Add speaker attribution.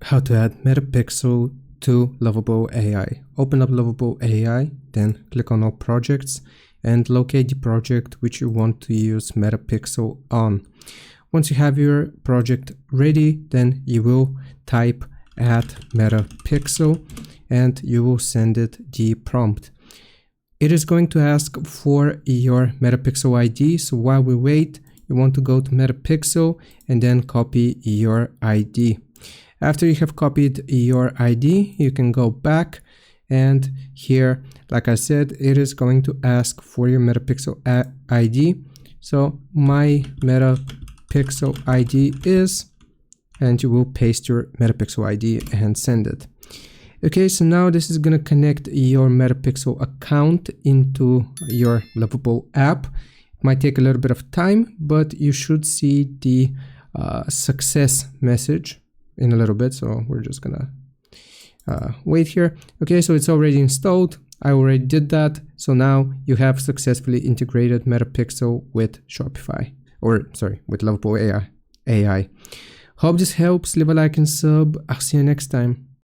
Speaker 1: how to add Metapixel to Lovable AI. Open up Lovable AI, then click on all projects and locate the project which you want to use Metapixel on. Once you have your project ready, then you will type add Metapixel and you will send it the prompt. It is going to ask for your Metapixel ID, so while we wait, you want to go to Metapixel and then copy your ID. After you have copied your ID, you can go back, and here, like I said, it is going to ask for your Metapixel ID. So my Metapixel ID is, and you will paste your Metapixel ID and send it. Okay, so now this is going to connect your Metapixel account into your Lovable app. It might take a little bit of time, but you should see the success message in a little bit. So we're just gonna wait here. Okay, so it's already installed. I already did that. So now you have successfully integrated Metapixel with Shopify, or sorry, with Lovable AI. Hope this helps. Leave a like and sub. I'll see you next time.